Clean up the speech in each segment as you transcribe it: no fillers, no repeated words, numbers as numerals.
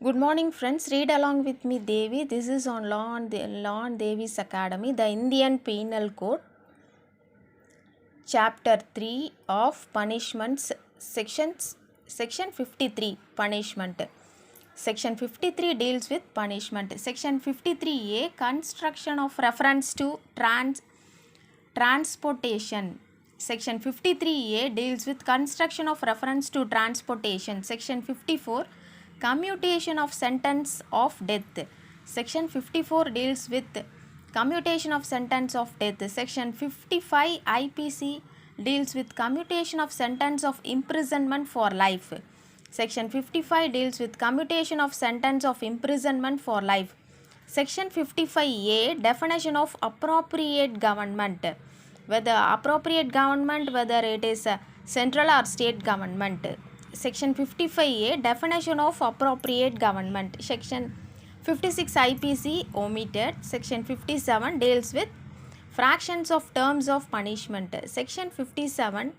Good morning, friends. Read along with me, Devi. This is on Law and Devi's Academy, the Indian Penal Code, Chapter 3 of Punishments, Section 53, Punishment. Section 53 deals with punishment. Section 53A, Construction of Reference to Transportation. Section 53A deals with construction of reference to transportation. Section 54, commutation of sentence of death. Section 54 deals with commutation of sentence of death. Section 55 IPC deals with commutation of sentence of imprisonment for life. Section 55 deals with commutation of sentence of imprisonment for life. Section 55A, definition of appropriate government. Whether appropriate government, whether it is central or state government. Section 55A, definition of appropriate government. Section 56 IPC omitted. Section 57 deals with fractions of terms of punishment. Section 57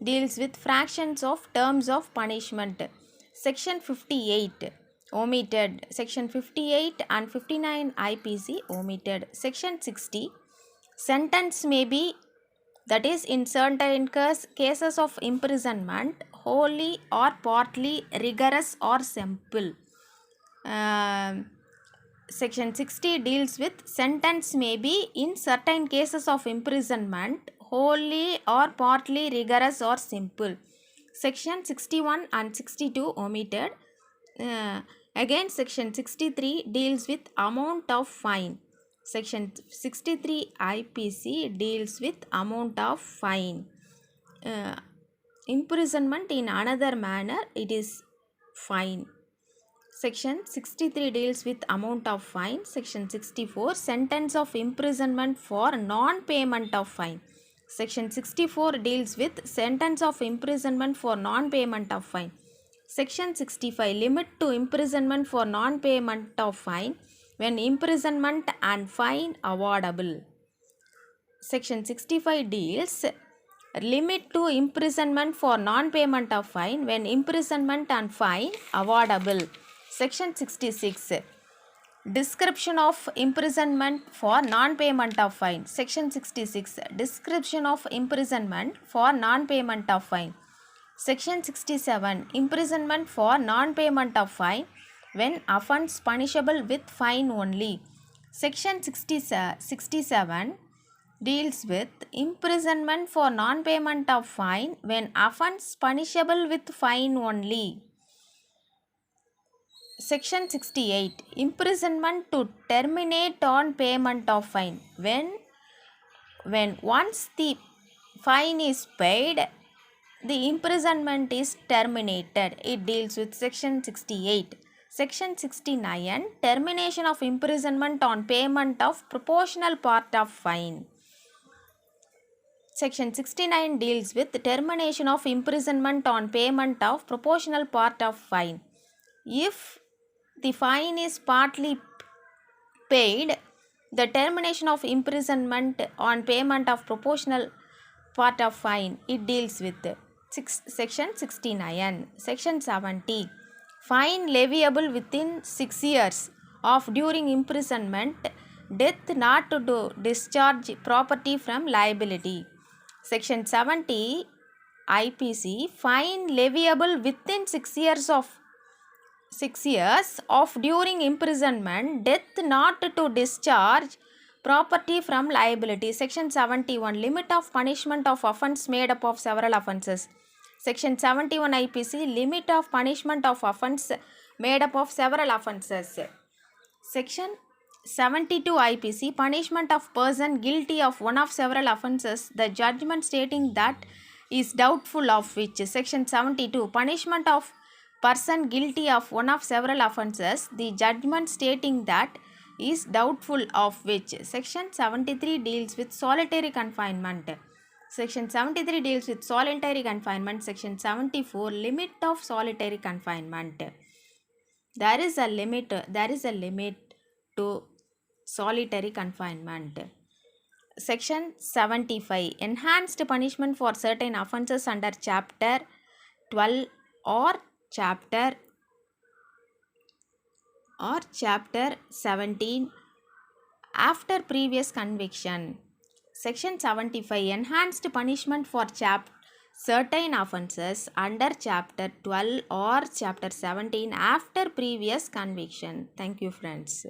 deals with fractions of terms of punishment. Section 58 omitted. Section 58 and 59 IPC omitted. Section 60, sentence may be, that is, in certain cases of imprisonment, wholly or partly rigorous or simple. Section 60 deals with sentence may be, in certain cases of imprisonment, wholly or partly rigorous or simple. Section 61 and 62 omitted. Again, Section 63 deals with amount of fine. Section 63 IPC deals with amount of fine. Imprisonment in another manner, it is fine. Section 63 deals with amount of fine. Section 64, sentence of imprisonment for non-payment of fine. Section 64 deals with sentence of imprisonment for non-payment of fine. Section 65, limit to imprisonment for non-payment of fine when imprisonment and fine awardable. Section 65 deals limit to imprisonment for non-payment of fine when imprisonment and fine awardable. Section 66, description of imprisonment for non-payment of fine. Section 66, description of imprisonment for non-payment of fine. Section 67, imprisonment for non-payment of fine when offence punishable with fine only. Section 67 deals with imprisonment for non-payment of fine when offence punishable with fine only. Section 68, imprisonment to terminate on payment of fine. When once the fine is paid, the imprisonment is terminated. It deals with Section 68. Section 69, termination of imprisonment on payment of proportional part of fine. Section 69 deals with termination of imprisonment on payment of proportional part of fine. If the fine is partly paid, the termination of imprisonment on payment of proportional part of fine, it deals with Section 69. Section 70, fine leviable within 6 years of during imprisonment, death not to discharge property from liability. Section 70 IPC, fine leviable within 6 years of during imprisonment, death not to discharge property from liability. Section 71, limit of punishment of offence made up of several offences. Section 71 IPC, limit of punishment of offence made up of several offences. Section 72 IPC, punishment of person guilty of one of several offences, the judgment stating that is doubtful of which. Section 72, punishment of person guilty of one of several offences, the judgment stating that is doubtful of which. Section 73 deals with solitary confinement. Section 73 deals with solitary confinement. Section 74, limit of solitary confinement. There is a limit to solitary confinement. Section 75, enhanced punishment for certain offences under Chapter 12 or Chapter or chapter 17 after previous conviction. Section 75 enhanced punishment for certain offences under chapter 12 or chapter 17 after previous conviction. Thank you friends.